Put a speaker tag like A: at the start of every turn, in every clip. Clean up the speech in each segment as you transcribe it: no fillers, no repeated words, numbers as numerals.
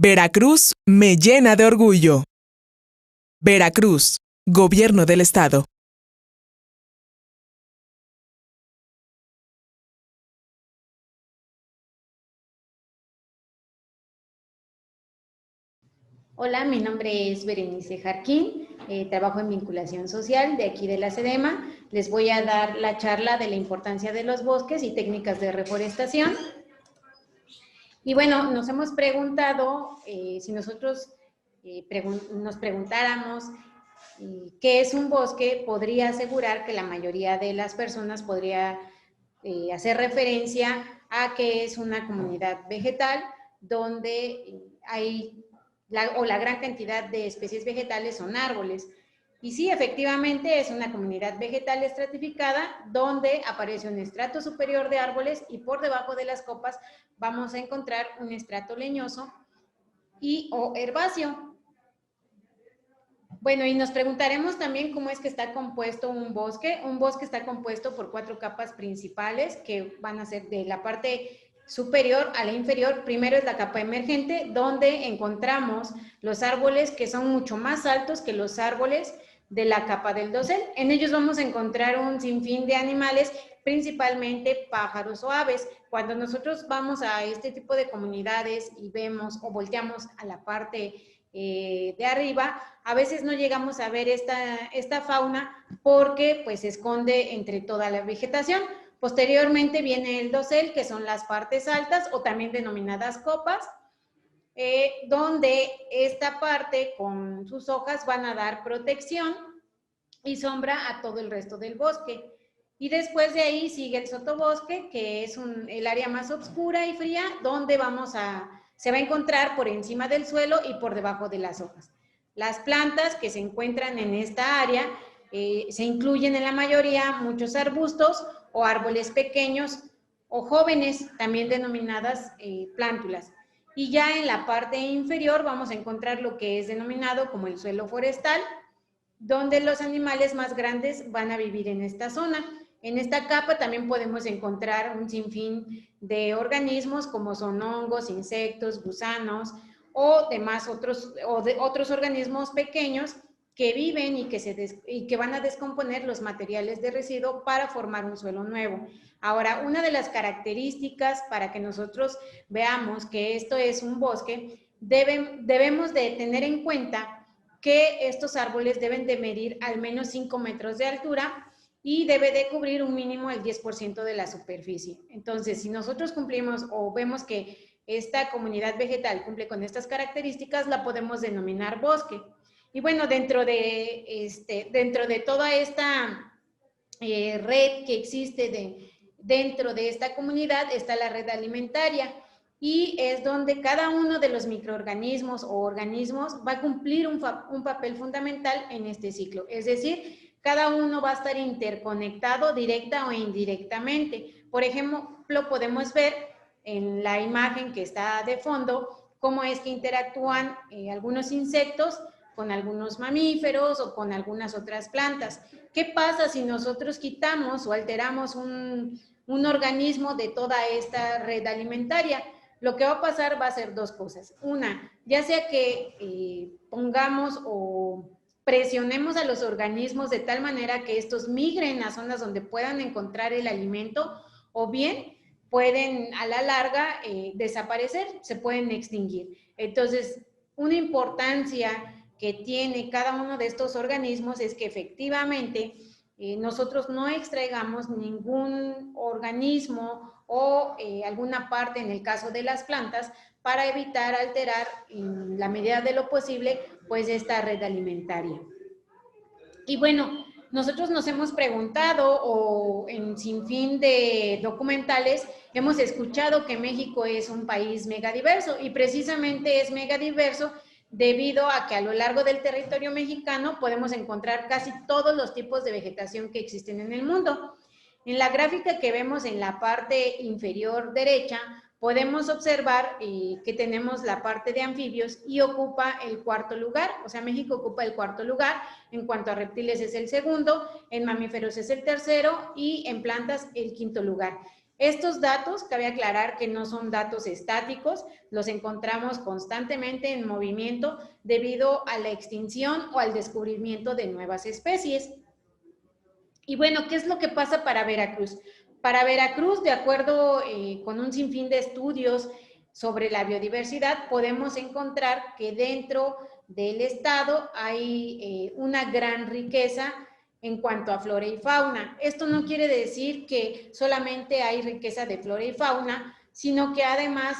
A: Veracruz me llena de orgullo. Veracruz, Gobierno del Estado.
B: Hola, mi nombre es Berenice Jarquín, trabajo en vinculación social de aquí de la SEDEMA. Les voy a dar la charla de la importancia de los bosques y técnicas de reforestación. Y bueno, nos hemos preguntado, si nosotros nos preguntáramos qué es un bosque, podría asegurar que la mayoría de las personas podría hacer referencia a que es una comunidad vegetal donde hay la gran cantidad de especies vegetales son árboles. Y sí, efectivamente es una comunidad vegetal estratificada donde aparece un estrato superior de árboles y por debajo de las copas vamos a encontrar un estrato leñoso o herbáceo. Bueno, y nos preguntaremos también cómo es que está compuesto un bosque. Un bosque está compuesto por 4 capas principales que van a ser de la parte superior a la inferior. Primero es la capa emergente, donde encontramos los árboles que son mucho más altos que los árboles de la capa del dosel. En ellos vamos a encontrar un sinfín de animales, principalmente pájaros o aves. Cuando nosotros vamos a este tipo de comunidades y vemos o volteamos a la parte de arriba, a veces no llegamos a ver esta fauna porque pues se esconde entre toda la vegetación. Posteriormente viene el dosel, que son las partes altas o también denominadas copas, donde esta parte con sus hojas van a dar protección y sombra a todo el resto del bosque. Y después de ahí sigue el sotobosque, que es el área más oscura y fría, donde se va a encontrar por encima del suelo y por debajo de las hojas. Las plantas que se encuentran en esta área se incluyen en la mayoría muchos arbustos o árboles pequeños o jóvenes, también denominadas plántulas. Y ya en la parte inferior vamos a encontrar lo que es denominado como el suelo forestal, donde los animales más grandes van a vivir en esta zona. En esta capa también podemos encontrar un sinfín de organismos como son hongos, insectos, gusanos o demás otros organismos pequeños que viven y que van a descomponer los materiales de residuo para formar un suelo nuevo. Ahora, una de las características para que nosotros veamos que esto es un bosque, debemos de tener en cuenta que estos árboles deben de medir al menos 5 metros de altura y debe de cubrir un mínimo el 10% de la superficie. Entonces, si nosotros cumplimos o vemos que esta comunidad vegetal cumple con estas características, la podemos denominar bosque. Y bueno, dentro de toda esta red que existe dentro de esta comunidad está la red alimentaria, y es donde cada uno de los microorganismos o organismos va a cumplir un papel fundamental en este ciclo. Es decir, cada uno va a estar interconectado directa o indirectamente. Por ejemplo, podemos ver en la imagen que está de fondo cómo es que interactúan algunos insectos con algunos mamíferos o con algunas otras plantas. ¿Qué pasa si nosotros quitamos o alteramos un organismo de toda esta red alimentaria? Lo que va a pasar va a ser 2 cosas. Una, ya sea que pongamos o presionemos a los organismos de tal manera que estos migren a zonas donde puedan encontrar el alimento, o bien pueden a la larga desaparecer, se pueden extinguir. Entonces, una importancia que tiene cada uno de estos organismos es que efectivamente nosotros no extraigamos ningún organismo o alguna parte, en el caso de las plantas, para evitar alterar en la medida de lo posible pues esta red alimentaria. Y bueno, nosotros nos hemos preguntado, o en sinfín de documentales hemos escuchado que México es un país megadiverso, y precisamente es megadiverso debido a que a lo largo del territorio mexicano podemos encontrar casi todos los tipos de vegetación que existen en el mundo. En la gráfica que vemos en la parte inferior derecha, podemos observar que tenemos la parte de anfibios y ocupa el 4º lugar, o sea, México ocupa el 4º lugar, en cuanto a reptiles es el 2º, en mamíferos es el 3º y en plantas el 5º lugar. Estos datos, cabe aclarar que no son datos estáticos, los encontramos constantemente en movimiento debido a la extinción o al descubrimiento de nuevas especies. Y bueno, ¿qué es lo que pasa para Veracruz? Para Veracruz, de acuerdo con un sinfín de estudios sobre la biodiversidad, podemos encontrar que dentro del estado hay una gran riqueza en cuanto a flora y fauna. Esto no quiere decir que solamente hay riqueza de flora y fauna, sino que además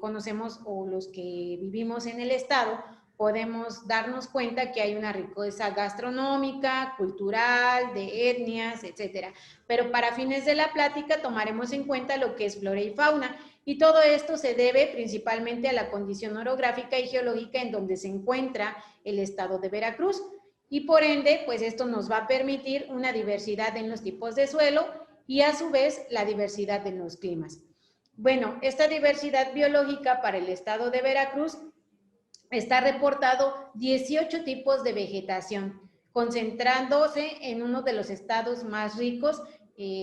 B: conocemos, o los que vivimos en el estado, podemos darnos cuenta que hay una riqueza gastronómica, cultural, de etnias, etcétera. Pero para fines de la plática tomaremos en cuenta lo que es flora y fauna, y todo esto se debe principalmente a la condición orográfica y geológica en donde se encuentra el estado de Veracruz, y por ende, pues esto nos va a permitir una diversidad en los tipos de suelo y a su vez la diversidad en los climas. Bueno, esta diversidad biológica para el estado de Veracruz está reportado 18 tipos de vegetación, concentrándose en uno de los estados más ricos,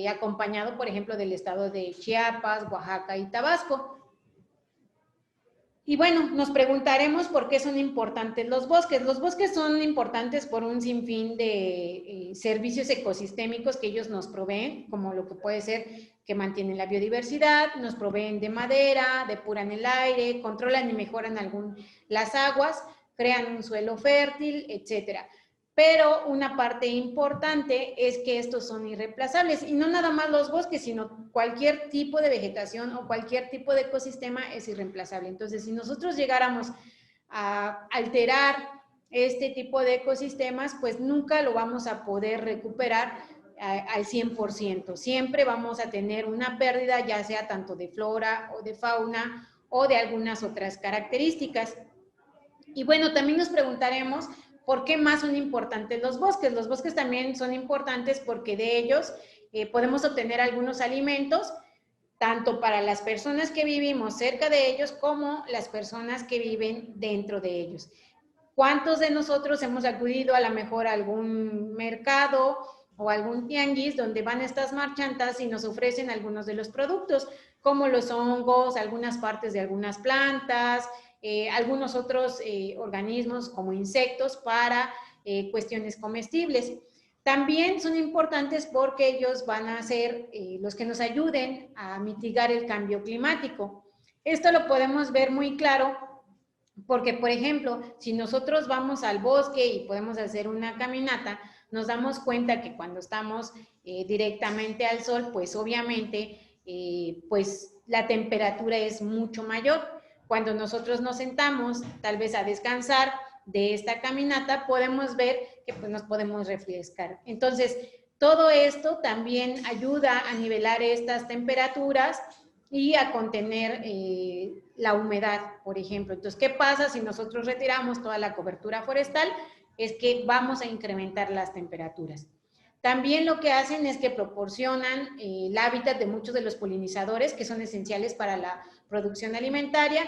B: acompañado, por ejemplo, del estado de Chiapas, Oaxaca y Tabasco. Y bueno, nos preguntaremos por qué son importantes los bosques. Los bosques son importantes por un sinfín de servicios ecosistémicos que ellos nos proveen, como lo que puede ser que mantienen la biodiversidad, nos proveen de madera, depuran el aire, controlan y mejoran las aguas, crean un suelo fértil, etcétera. Pero una parte importante es que estos son irreemplazables, y no nada más los bosques, sino cualquier tipo de vegetación o cualquier tipo de ecosistema es irreemplazable. Entonces, si nosotros llegáramos a alterar este tipo de ecosistemas, pues nunca lo vamos a poder recuperar al 100%. Siempre vamos a tener una pérdida, ya sea tanto de flora o de fauna o de algunas otras características. Y bueno, también nos preguntaremos ¿por qué más son importantes los bosques? Los bosques también son importantes porque de ellos podemos obtener algunos alimentos, tanto para las personas que vivimos cerca de ellos como las personas que viven dentro de ellos. ¿Cuántos de nosotros hemos acudido a lo mejor a algún mercado o algún tianguis donde van estas marchantas y nos ofrecen algunos de los productos, como los hongos, algunas partes de algunas plantas, algunos otros organismos como insectos para cuestiones comestibles? También son importantes porque ellos van a ser los que nos ayuden a mitigar el cambio climático. Esto lo podemos ver muy claro porque, por ejemplo, si nosotros vamos al bosque y podemos hacer una caminata, nos damos cuenta que cuando estamos directamente al sol, pues obviamente pues la temperatura es mucho mayor. Cuando nosotros nos sentamos tal vez a descansar de esta caminata, podemos ver que pues, nos podemos refrescar. Entonces, todo esto también ayuda a nivelar estas temperaturas y a contener la humedad, por ejemplo. Entonces, ¿qué pasa si nosotros retiramos toda la cobertura forestal? Es que vamos a incrementar las temperaturas. También lo que hacen es que proporcionan el hábitat de muchos de los polinizadores que son esenciales para la producción alimentaria,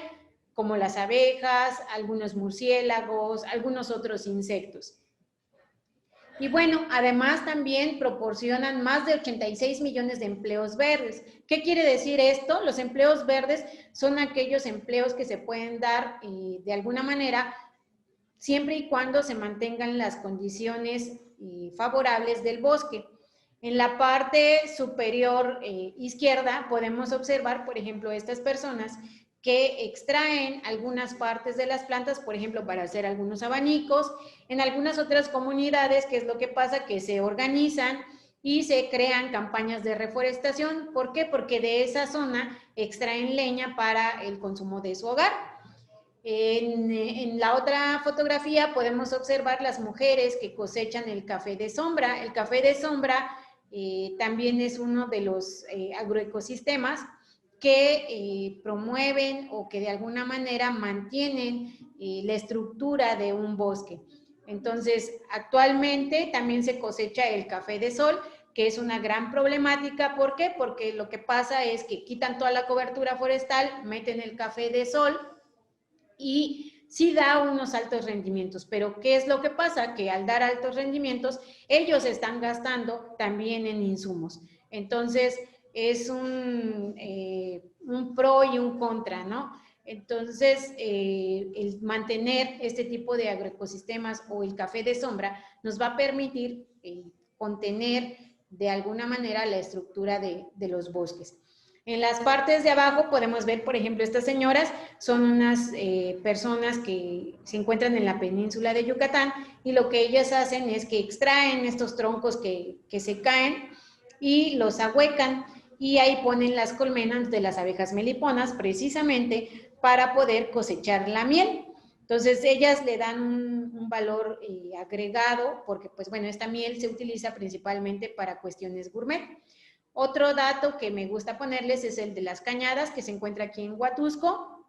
B: como las abejas, algunos murciélagos, algunos otros insectos. Y bueno, además también proporcionan más de 86 millones de empleos verdes. ¿Qué quiere decir esto? Los empleos verdes son aquellos empleos que se pueden dar de alguna manera siempre y cuando se mantengan las condiciones favorables del bosque. En la parte superior izquierda podemos observar, por ejemplo, estas personas que extraen algunas partes de las plantas, por ejemplo, para hacer algunos abanicos. En algunas otras comunidades, ¿qué es lo que pasa? Que se organizan y se crean campañas de reforestación. ¿Por qué? Porque de esa zona extraen leña para el consumo de su hogar. En la otra fotografía podemos observar las mujeres que cosechan el café de sombra. El café de sombra también es uno de los agroecosistemas que promueven o que de alguna manera mantienen la estructura de un bosque. Entonces, actualmente también se cosecha el café de sol, que es una gran problemática. ¿Por qué? Porque lo que pasa es que quitan toda la cobertura forestal, meten el café de sol y sí da unos altos rendimientos, pero ¿qué es lo que pasa? Que al dar altos rendimientos, ellos están gastando también en insumos. Entonces, es un pro y un contra, ¿no? Entonces, el mantener este tipo de agroecosistemas o el café de sombra nos va a permitir contener de alguna manera la estructura de los bosques. En las partes de abajo podemos ver, por ejemplo, estas señoras son unas personas que se encuentran en la península de Yucatán y lo que ellas hacen es que extraen estos troncos que se caen y los ahuecan y ahí ponen las colmenas de las abejas meliponas precisamente para poder cosechar la miel. Entonces ellas le dan un valor agregado porque pues bueno, esta miel se utiliza principalmente para cuestiones gourmet. Otro dato que me gusta ponerles es el de las cañadas, que se encuentra aquí en Huatusco,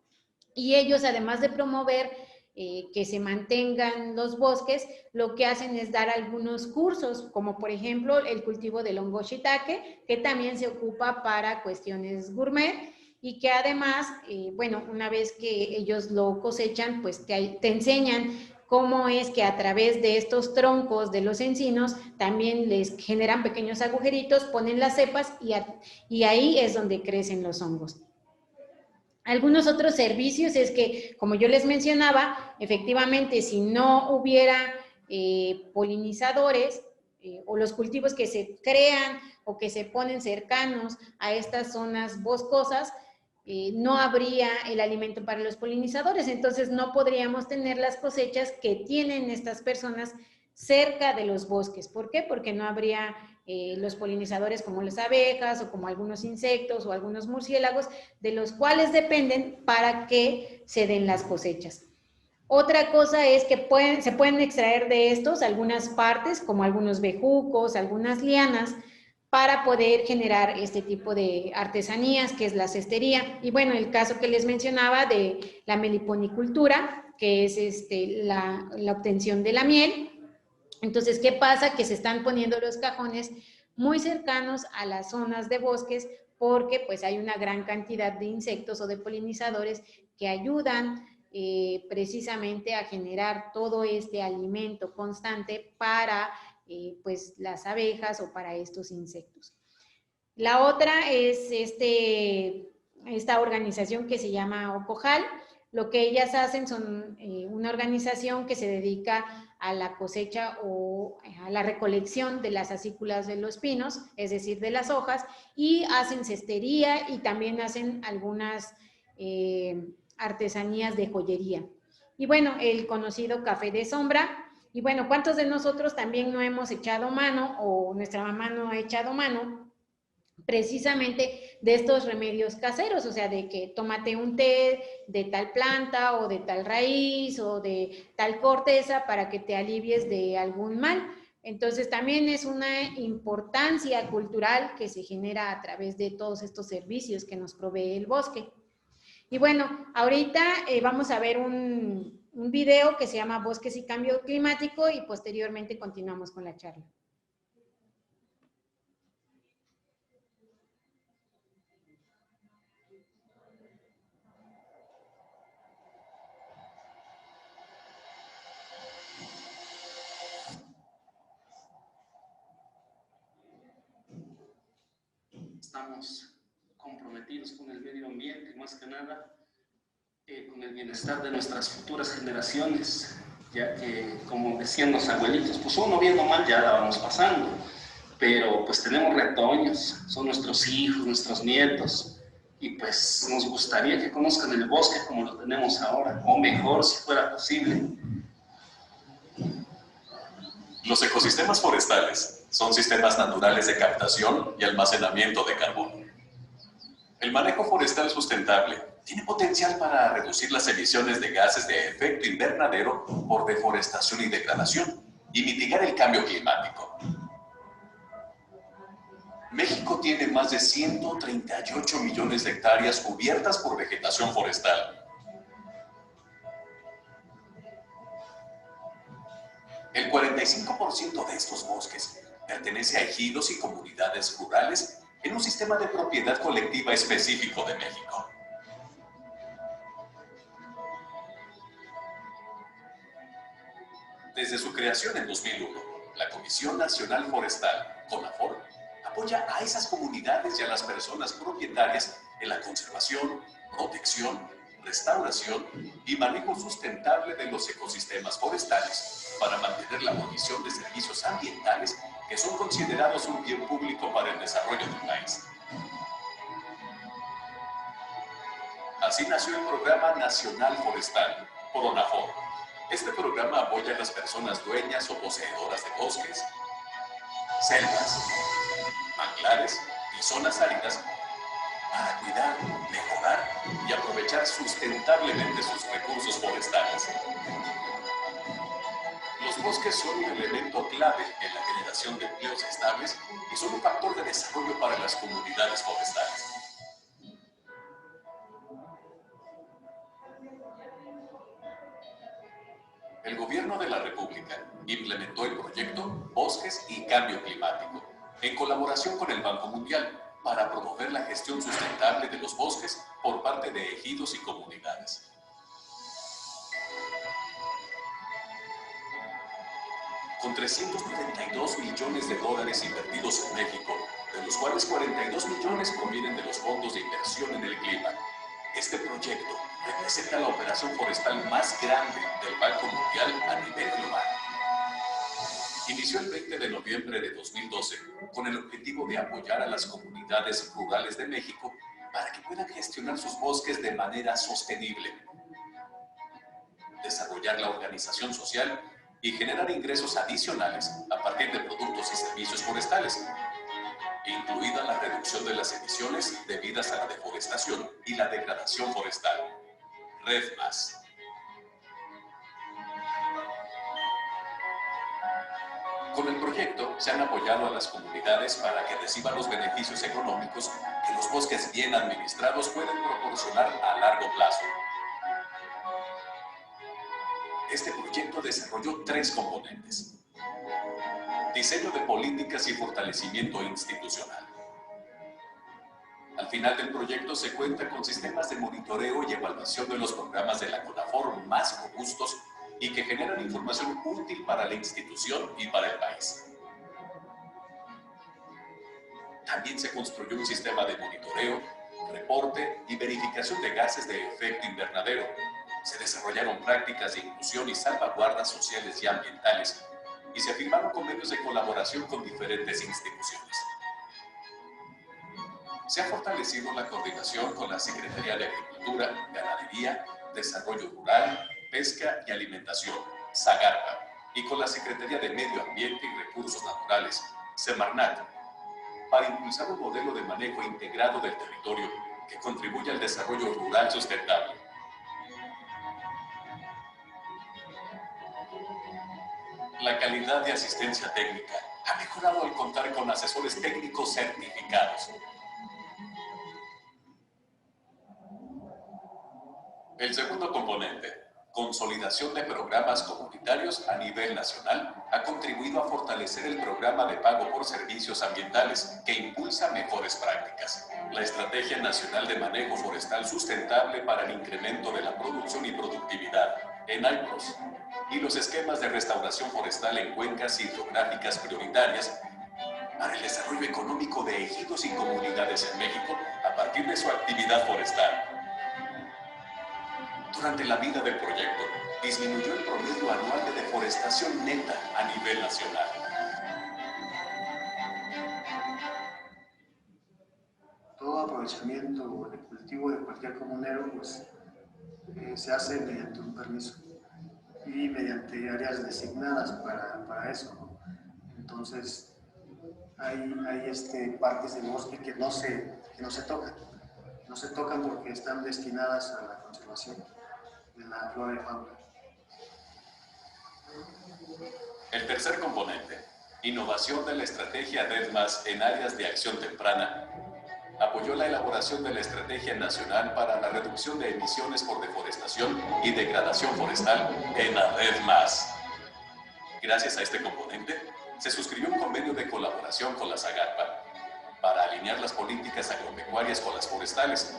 B: y ellos, además de promover que se mantengan los bosques, lo que hacen es dar algunos cursos, como por ejemplo el cultivo del hongo shiitake, que también se ocupa para cuestiones gourmet, y que además, bueno, una vez que ellos lo cosechan, pues te enseñan cómo es que a través de estos troncos de los encinos también les generan pequeños agujeritos, ponen las cepas y ahí es donde crecen los hongos. Algunos otros servicios es que, como yo les mencionaba, efectivamente, si no hubiera polinizadores o los cultivos que se crean o que se ponen cercanos a estas zonas boscosas, no habría el alimento para los polinizadores, entonces no podríamos tener las cosechas que tienen estas personas cerca de los bosques. ¿Por qué? Porque no habría los polinizadores como las abejas o como algunos insectos o algunos murciélagos de los cuales dependen para que se den las cosechas. Otra cosa es que se pueden extraer de estos algunas partes, como algunos bejucos, algunas lianas, para poder generar este tipo de artesanías, que es la cestería. Y bueno, el caso que les mencionaba de la meliponicultura, que es la obtención de la miel. Entonces, ¿qué pasa? Que se están poniendo los cajones muy cercanos a las zonas de bosques porque pues hay una gran cantidad de insectos o de polinizadores que ayudan precisamente a generar todo este alimento constante para pues las abejas o para estos insectos. La otra es esta organización que se llama Ocojal. Lo que ellas hacen son una organización que se dedica a la cosecha o a la recolección de las acículas de los pinos, es decir, de las hojas, y hacen cestería y también hacen algunas artesanías de joyería. Y bueno, el conocido café de sombra. Y bueno, ¿cuántos de nosotros también no hemos echado mano o nuestra mamá no ha echado mano precisamente de estos remedios caseros, o sea, de que tómate un té de tal planta o de tal raíz o de tal corteza para que te alivies de algún mal? Entonces también es una importancia cultural que se genera a través de todos estos servicios que nos provee el bosque. Y bueno, ahorita vamos a ver un video que se llama Bosques y Cambio Climático y posteriormente continuamos con la charla.
C: Estamos comprometidos con el medio ambiente, más que nada con el bienestar de nuestras futuras generaciones, ya que, como decían los abuelitos, pues uno viendo mal ya la vamos pasando, pero pues tenemos retoños, son nuestros hijos, nuestros nietos, y pues nos gustaría que conozcan el bosque como lo tenemos ahora, o mejor si fuera posible.
D: Los ecosistemas forestales son sistemas naturales de captación y almacenamiento de carbono. El manejo forestal sustentable tiene potencial para reducir las emisiones de gases de efecto invernadero por deforestación y degradación y mitigar el cambio climático. México tiene más de 138 millones de hectáreas cubiertas por vegetación forestal. El 45% de estos bosques pertenece a ejidos y comunidades rurales en un sistema de propiedad colectiva específico de México. Desde su creación en 2001, la Comisión Nacional Forestal, CONAFOR, ha apoya a esas comunidades y a las personas propietarias en la conservación, protección, restauración y manejo sustentable de los ecosistemas forestales para mantener la provisión de servicios ambientales que son considerados un bien público para el desarrollo del país. Así nació el Programa Nacional Forestal, PRONAFOR. Este programa apoya a las personas dueñas o poseedoras de bosques, selvas, manglares y zonas áridas para cuidar, mejorar y aprovechar sustentablemente sus recursos forestales. Los bosques son un elemento clave en la generación de empleos estables y son un factor de desarrollo para las comunidades forestales. El Gobierno de la República implementó el proyecto Bosques y Cambio Climático, en colaboración con el Banco Mundial, para promover la gestión sustentable de los bosques por parte de ejidos y comunidades. Con 392 millones de dólares invertidos en México, de los cuales 42 millones provienen de los fondos de inversión en el clima, este proyecto representa la operación forestal más grande del Banco Mundial a nivel global. Inició el 20 de noviembre de 2012 con el objetivo de apoyar a las comunidades rurales de México para que puedan gestionar sus bosques de manera sostenible, desarrollar la organización social y generar ingresos adicionales a partir de productos y servicios forestales, incluida la reducción de las emisiones debidas a la deforestación y la degradación forestal. Red Más. Con el proyecto se han apoyado a las comunidades para que reciban los beneficios económicos que los bosques bien administrados pueden proporcionar a largo plazo. Este proyecto desarrolló 3 componentes. Diseño de políticas y fortalecimiento institucional. Al final del proyecto se cuenta con sistemas de monitoreo y evaluación de los programas de la CONAFOR más robustos y que generan información útil para la institución y para el país. También se construyó un sistema de monitoreo, reporte y verificación de gases de efecto invernadero. Se desarrollaron prácticas de inclusión y salvaguardas sociales y ambientales, y se firmaron convenios de colaboración con diferentes instituciones. Se ha fortalecido la coordinación con la Secretaría de Agricultura, Ganadería, Desarrollo Rural, Pesca y Alimentación, SAGARPA, y con la Secretaría de Medio Ambiente y Recursos Naturales, Semarnat, para impulsar un modelo de manejo integrado del territorio que contribuya al desarrollo rural sustentable. La calidad de asistencia técnica ha mejorado al contar con asesores técnicos certificados. El segundo componente, consolidación de programas comunitarios a nivel nacional, ha contribuido a fortalecer el programa de pago por servicios ambientales que impulsa mejores prácticas. La Estrategia Nacional de Manejo Forestal Sustentable para el Incremento de la Producción y Productividad, ENAIPROS, y los esquemas de restauración forestal en cuencas hidrográficas prioritarias para el desarrollo económico de ejidos y comunidades en México a partir de su actividad forestal. Durante la vida del proyecto, disminuyó el promedio anual de deforestación neta a nivel nacional.
E: Todo aprovechamiento o de cultivo de cualquier comunero pues, se hace mediante un permiso y mediante áreas designadas para eso, ¿no? Entonces, hay partes del bosque que no se tocan. No se tocan porque están destinadas a la conservación de la flora y fauna.
D: El tercer componente, innovación de la estrategia Red Más en áreas de acción temprana, apoyó la elaboración de la Estrategia Nacional para la Reducción de Emisiones por Deforestación y Degradación Forestal en la Red Más. Gracias a este componente, se suscribió un convenio de colaboración con la SAGARPA para alinear las políticas agropecuarias con las forestales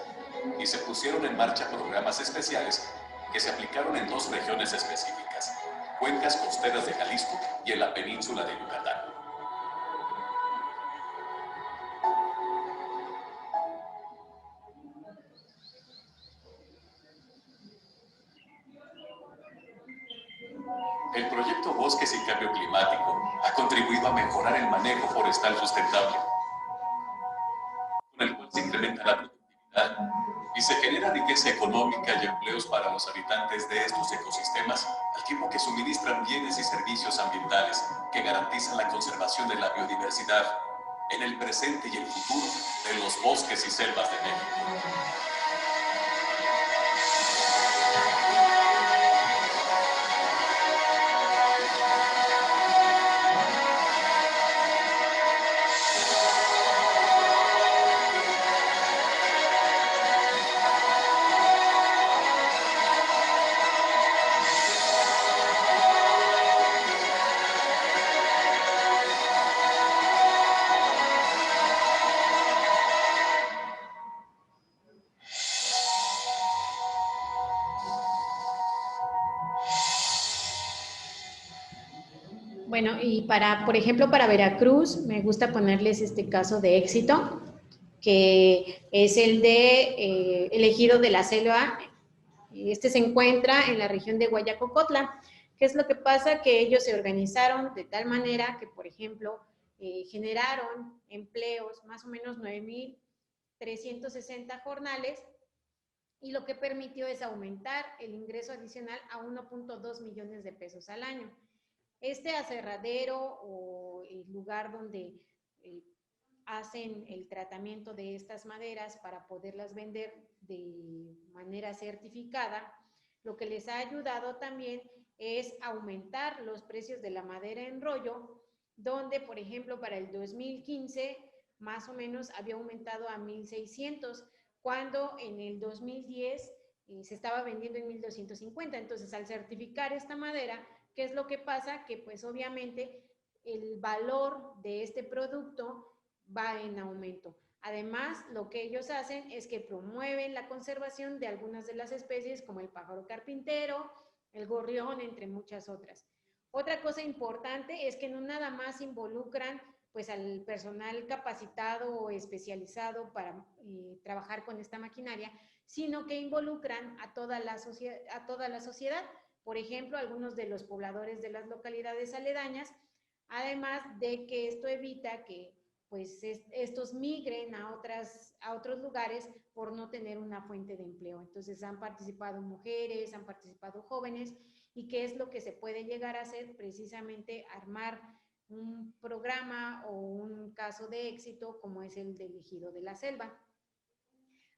D: y se pusieron en marcha programas especiales que se aplicaron en 2 regiones específicas, cuencas costeras de Jalisco y en la península de Yucatán. El proyecto Bosques y Cambio Climático ha contribuido a mejorar el manejo forestal sustentable, con el cual se incrementa la productividad y se genera riqueza económica y empleos para los habitantes de estos ecosistemas, al tiempo que suministran bienes y servicios ambientales que garantizan la conservación de la biodiversidad en el presente y el futuro de los bosques y selvas de México.
B: Bueno, y por ejemplo, para Veracruz, me gusta ponerles este caso de éxito, que es el de el ejido de la selva. Este se encuentra en la región de Guayacocotla. ¿Qué es lo que pasa? Que ellos se organizaron de tal manera que, por ejemplo, generaron empleos, más o menos 9,360 jornales, y lo que permitió es aumentar el ingreso adicional a 1.2 millones de pesos al año. Este aserradero o el lugar donde hacen el tratamiento de estas maderas para poderlas vender de manera certificada, lo que les ha ayudado también es aumentar los precios de la madera en rollo, donde, por ejemplo, para el 2015 más o menos había aumentado a 1,600, cuando en el 2010 se estaba vendiendo en 1,250. Entonces, al certificar esta madera, ¿qué es lo que pasa? Que pues obviamente el valor de este producto va en aumento. Además, lo que ellos hacen es que promueven la conservación de algunas de las especies como el pájaro carpintero, el gorrión, entre muchas otras. Otra cosa importante es que no nada más involucran pues al personal capacitado o especializado para trabajar con esta maquinaria, sino que involucran a toda la sociedad. Por ejemplo, algunos de los pobladores de las localidades aledañas, además de que esto evita que pues estos migren a otros lugares por no tener una fuente de empleo. Entonces han participado mujeres, han participado jóvenes, y qué es lo que se puede llegar a hacer, precisamente armar un programa o un caso de éxito como es el del ejido de la selva.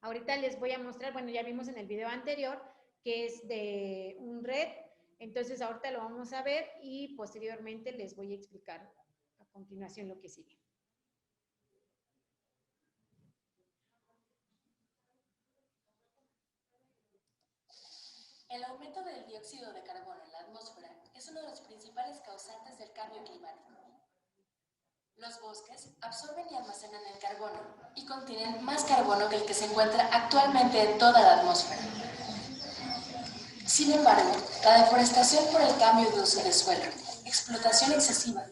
B: Ahorita les voy a mostrar, bueno, ya vimos en el video anterior que es de un red, entonces ahorita lo vamos a ver y posteriormente les voy a explicar a continuación lo que sigue.
F: El aumento del dióxido de carbono en la atmósfera es uno de los principales causantes del cambio climático. Los bosques absorben y almacenan el carbono y contienen más carbono que el que se encuentra actualmente en toda la atmósfera. Sin embargo, la deforestación por el cambio de uso de suelo, explotación excesiva,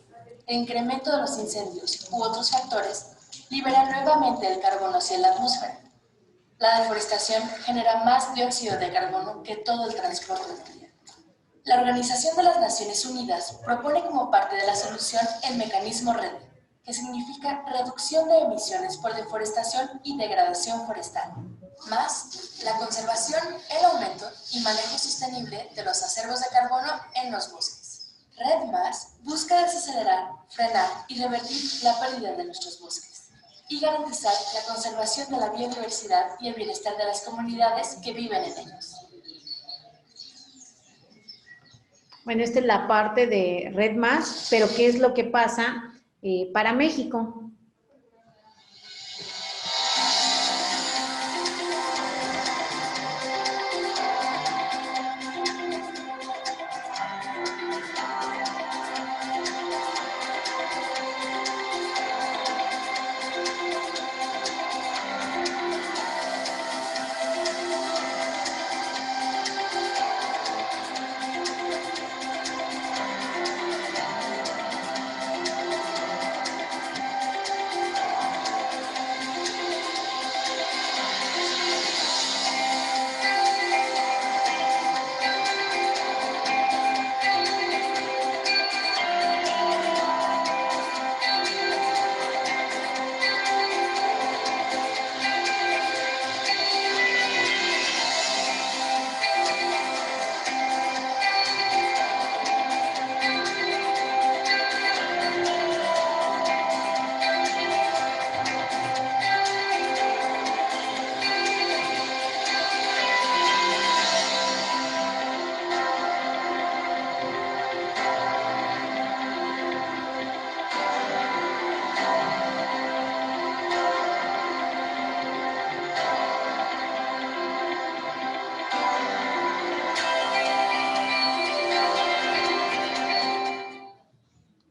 F: el incremento de los incendios u otros factores liberan nuevamente el carbono hacia la atmósfera. La deforestación genera más dióxido de carbono que todo el transporte mundial. La Organización de las Naciones Unidas propone como parte de la solución el mecanismo RED, que significa reducción de emisiones por deforestación y degradación forestal, más la conservación, el aumento y manejo sostenible de los acervos de carbono en los bosques. RED+ busca desacelerar, frenar y revertir la pérdida de nuestros bosques y garantizar la conservación de la biodiversidad y el bienestar de las comunidades que viven en ellos.
B: Bueno, esta es la parte de RED+, pero ¿qué es lo que pasa para México?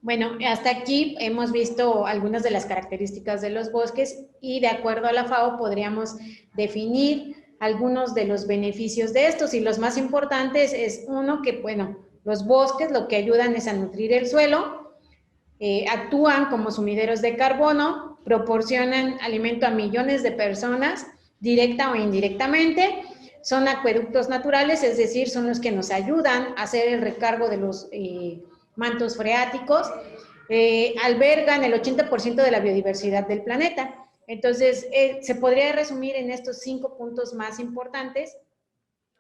B: Bueno, hasta aquí hemos visto algunas de las características de los bosques y de acuerdo a la FAO podríamos definir algunos de los beneficios de estos y los más importantes es uno que, bueno, los bosques lo que ayudan es a nutrir el suelo, actúan como sumideros de carbono, proporcionan alimento a millones de personas, directa o indirectamente, son acueductos naturales, es decir, son los que nos ayudan a hacer el recargo de los mantos freáticos, albergan el 80% de la biodiversidad del planeta. Entonces, se podría resumir en estos 5 puntos más importantes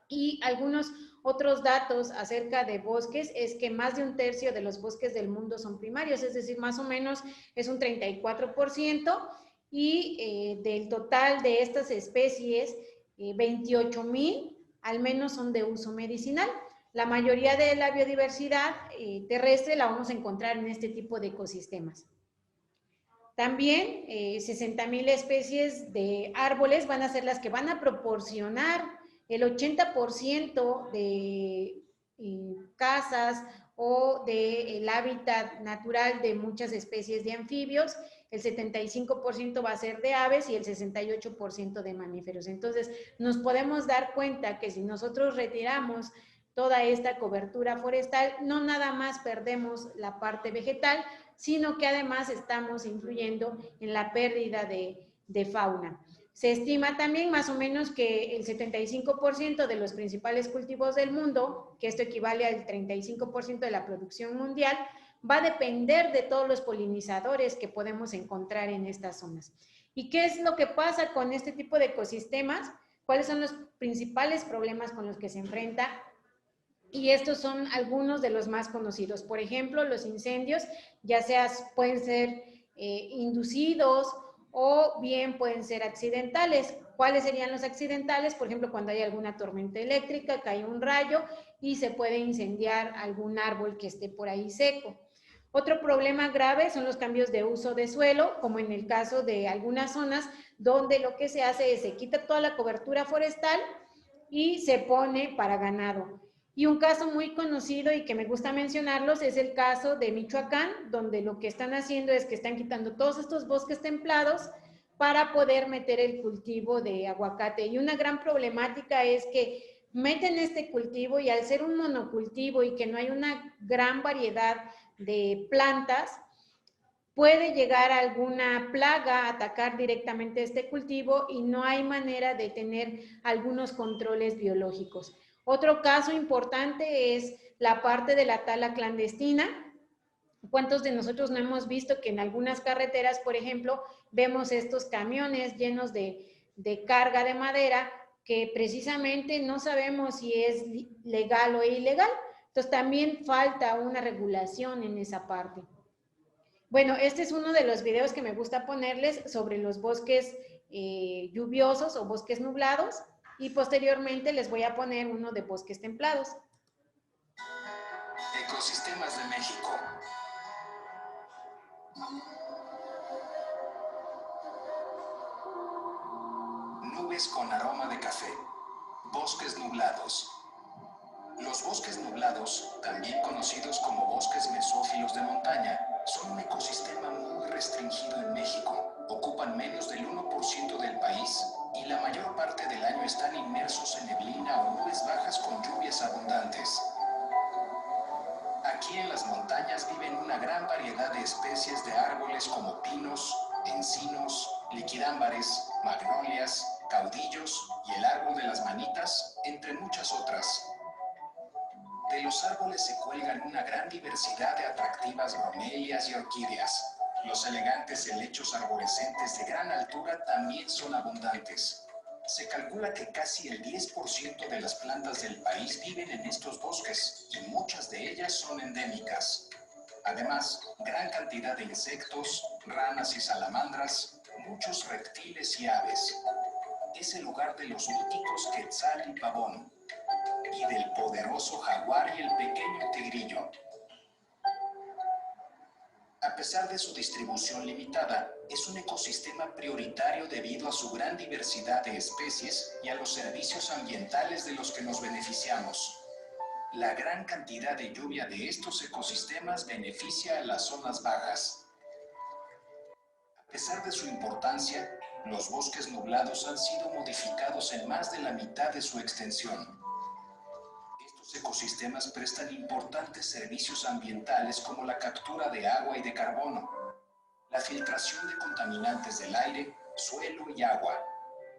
B: y algunos otros datos acerca de bosques es que más de 1/3 de los bosques del mundo son primarios, es decir, más o menos es un 34% y del total de estas especies, 28,000 al menos son de uso medicinal. La mayoría de la biodiversidad terrestre la vamos a encontrar en este tipo de ecosistemas. También 60,000 especies de árboles van a ser las que van a proporcionar el 80% de casas o del hábitat natural de muchas especies de anfibios, el 75% va a ser de aves y el 68% de mamíferos. Entonces, nos podemos dar cuenta que si nosotros retiramos toda esta cobertura forestal, no nada más perdemos la parte vegetal, sino que además estamos influyendo en la pérdida de fauna. Se estima también más o menos que el 75% de los principales cultivos del mundo, que esto equivale al 35% de la producción mundial, va a depender de todos los polinizadores que podemos encontrar en estas zonas. ¿Y qué es lo que pasa con este tipo de ecosistemas? ¿Cuáles son los principales problemas con los que se enfrenta? Y estos son algunos de los más conocidos. Por ejemplo, los incendios, ya sea pueden ser inducidos o bien pueden ser accidentales. ¿Cuáles serían los accidentales? Por ejemplo, cuando hay alguna tormenta eléctrica, cae un rayo y se puede incendiar algún árbol que esté por ahí seco. Otro problema grave son los cambios de uso de suelo, como en el caso de algunas zonas donde lo que se hace es se quita toda la cobertura forestal y se pone para ganado. Y un caso muy conocido y que me gusta mencionarlos es el caso de Michoacán, donde lo que están haciendo es que están quitando todos estos bosques templados para poder meter el cultivo de aguacate. Y una gran problemática es que meten este cultivo y al ser un monocultivo y que no hay una gran variedad de plantas, puede llegar alguna plaga a atacar directamente este cultivo y no hay manera de tener algunos controles biológicos. Otro caso importante es la parte de la tala clandestina. ¿Cuántos de nosotros no hemos visto que en algunas carreteras, por ejemplo, vemos estos camiones llenos de carga de madera que precisamente no sabemos si es legal o ilegal? Entonces también falta una regulación en esa parte. Bueno, este es uno de los videos que me gusta ponerles sobre los bosques lluviosos o bosques nublados y posteriormente les voy a poner uno de bosques templados.
G: Ecosistemas de México. Nubes con aroma de café. Bosques nublados. Los bosques nublados, también conocidos como bosques mesófilos de montaña, son un ecosistema muy restringido en México. Ocupan menos del 1% del país y la mayor parte del año están inmersos en neblina o nubes bajas con lluvias abundantes. Aquí en las montañas viven una gran variedad de especies de árboles como pinos, encinos, liquidámbares, magnolias, caudillos y el árbol de las manitas, entre muchas otras. De los árboles se cuelgan una gran diversidad de atractivas bromelias y orquídeas. Los elegantes helechos arborescentes de gran altura también son abundantes. Se calcula que casi el 10% de las plantas del país viven en estos bosques y muchas de ellas son endémicas. Además, gran cantidad de insectos, ranas y salamandras, muchos reptiles y aves. Es el lugar de los míticos quetzal y pavón, y del poderoso jaguar y el pequeño tigrillo. A pesar de su distribución limitada, es un ecosistema prioritario debido a su gran diversidad de especies y a los servicios ambientales de los que nos beneficiamos. la gran cantidad de lluvia de estos ecosistemas beneficia a las zonas bajas. A pesar de su importancia, los bosques nublados han sido modificados en más de la mitad de su extensión. Estos ecosistemas prestan importantes servicios ambientales como la captura de agua y de carbono, la filtración de contaminantes del aire, suelo y agua,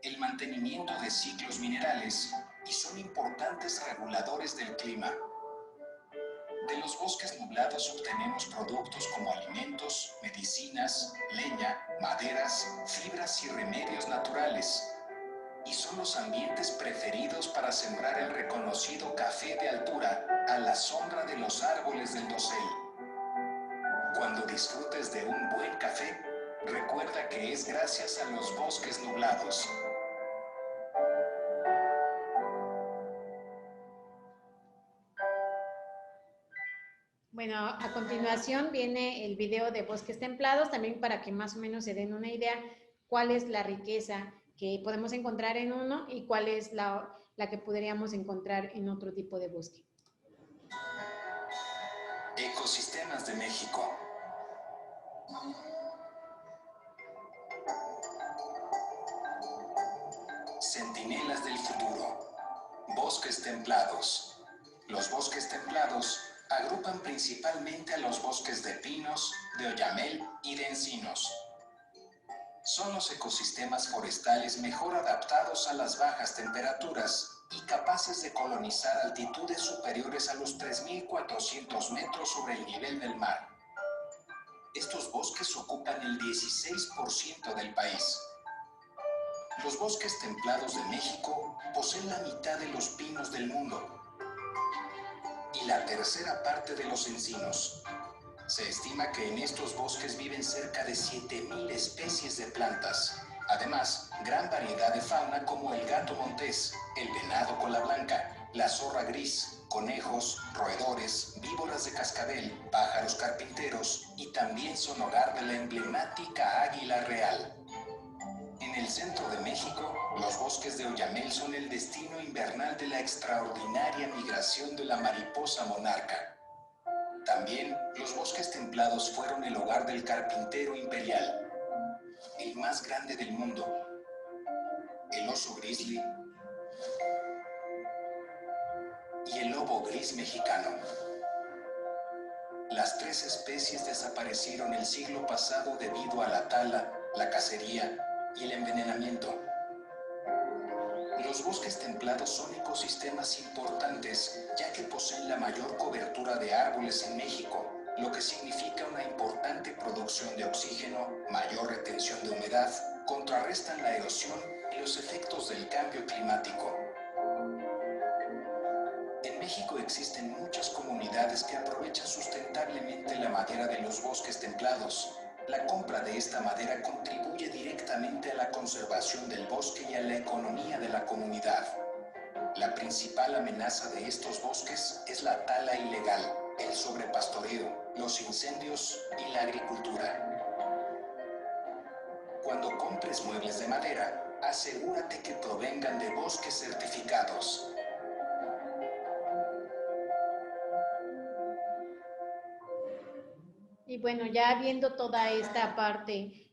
G: el mantenimiento de ciclos minerales y son importantes reguladores del clima. De los bosques nublados obtenemos productos como alimentos, medicinas, leña, maderas, fibras y remedios naturales. Y son los ambientes preferidos para sembrar el reconocido café de altura a la sombra de los árboles del dosel. Cuando disfrutes de un buen café, recuerda que es gracias a los bosques nublados.
B: Bueno, a continuación viene el video de bosques templados, también para que más o menos se den una idea cuál es la riqueza que podemos encontrar en uno y cuál es la que podríamos encontrar en otro tipo de bosque.
G: Ecosistemas de México. Centinelas del futuro. Bosques templados. Los bosques templados agrupan principalmente a los bosques de pinos, de oyamel y de encinos. Son los ecosistemas forestales mejor adaptados a las bajas temperaturas y capaces de colonizar altitudes superiores a los 3.400 metros sobre el nivel del mar. Estos bosques ocupan el 16% del país. Los bosques templados de México poseen la mitad de los pinos del mundo y la tercera parte de los encinos. Se estima que en estos bosques viven cerca de 7.000 especies de plantas. Además, gran variedad de fauna como el gato montés, el venado cola blanca, la zorra gris, conejos, roedores, víboras de cascabel, pájaros carpinteros y también son hogar de la emblemática águila real. En el centro de México, los bosques de oyamel son el destino invernal de la extraordinaria migración de la mariposa monarca. También, los bosques templados fueron el hogar del carpintero imperial, el más grande del mundo, el oso grizzly y el lobo gris mexicano. Las tres especies desaparecieron el siglo pasado debido a la tala, la cacería y el envenenamiento. Los bosques templados son ecosistemas importantes, ya que poseen la mayor cobertura de árboles en México, lo que significa una importante producción de oxígeno, mayor retención de humedad, contrarrestan la erosión y los efectos del cambio climático. En México existen muchas comunidades que aprovechan sustentablemente la madera de los bosques templados. La compra de esta madera contribuye directamente a la conservación del bosque y a la economía de la comunidad. La principal amenaza de estos bosques es la tala ilegal, el sobrepastoreo, los incendios y la agricultura. Cuando compres muebles de madera, asegúrate que provengan de bosques certificados.
B: Y bueno, ya viendo toda esta parte,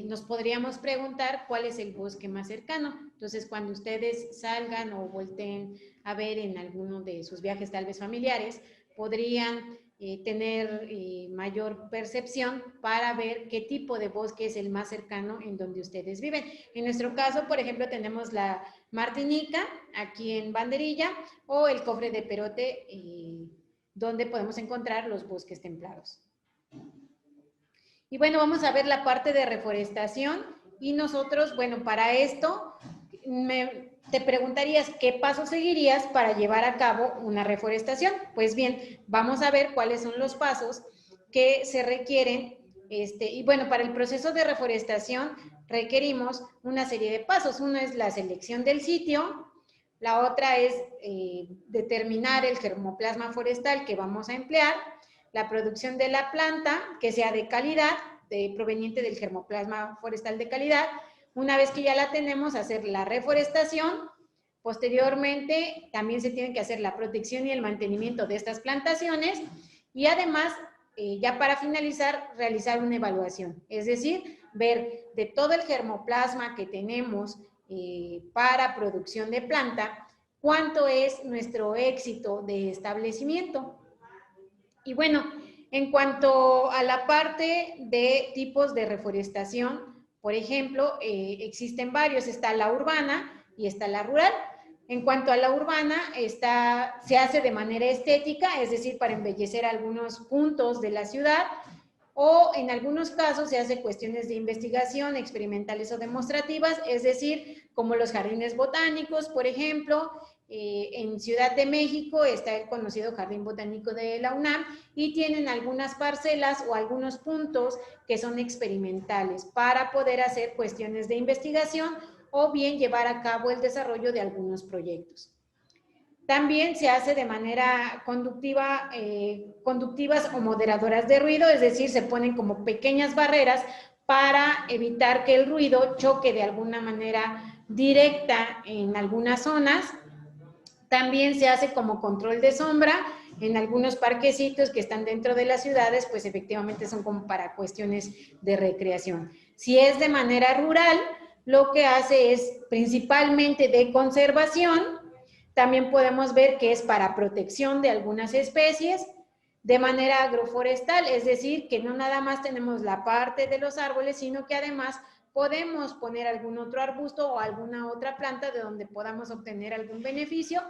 B: nos podríamos preguntar cuál es el bosque más cercano. Entonces, cuando ustedes salgan o volteen a ver en alguno de sus viajes tal vez familiares, podrían tener mayor percepción para ver qué tipo de bosque es el más cercano en donde ustedes viven. En nuestro caso, por ejemplo, tenemos la Martinica, aquí en Banderilla, o el Cofre de Perote, donde podemos encontrar los bosques templados. Y bueno, vamos a ver la parte de reforestación y nosotros, bueno, para esto te preguntarías qué pasos seguirías para llevar a cabo una reforestación. Pues bien, vamos a ver cuáles son los pasos que se requieren. Y bueno, para el proceso de reforestación requerimos una serie de pasos. Uno es la selección del sitio, la otra es determinar el germoplasma forestal que vamos a emplear, la producción de la planta que sea de calidad, proveniente del germoplasma forestal de calidad. Una vez que ya la tenemos, hacer la reforestación, Posteriormente, también se tiene que hacer la protección y el mantenimiento de estas plantaciones y además, ya para finalizar, realizar una evaluación, es decir, ver de todo el germoplasma que tenemos para producción de planta, cuánto es nuestro éxito de establecimiento. Y bueno, en cuanto a la parte de tipos de reforestación, por ejemplo, existen varios, está la urbana y está la rural. En cuanto a la urbana, se hace de manera estética, es decir, para embellecer algunos puntos de la ciudad, o en algunos casos se hace cuestiones de investigación, experimentales o demostrativas, es decir, como los jardines botánicos, por ejemplo. En Ciudad de México está el conocido Jardín Botánico de la UNAM y tienen algunas parcelas o algunos puntos que son experimentales para poder hacer cuestiones de investigación o bien llevar a cabo el desarrollo de algunos proyectos. También se hace de manera conductiva, conductivas o moderadoras de ruido, es decir, se ponen como pequeñas barreras para evitar que el ruido choque de alguna manera directa en algunas zonas. También se hace como control de sombra en algunos parquecitos que están dentro de las ciudades, pues efectivamente son como para cuestiones de recreación. Si es de manera rural, lo que hace es principalmente de conservación. También podemos ver que es para protección de algunas especies, de manera agroforestal, es decir, que no nada más tenemos la parte de los árboles, sino que además podemos poner algún otro arbusto o alguna otra planta de donde podamos obtener algún beneficio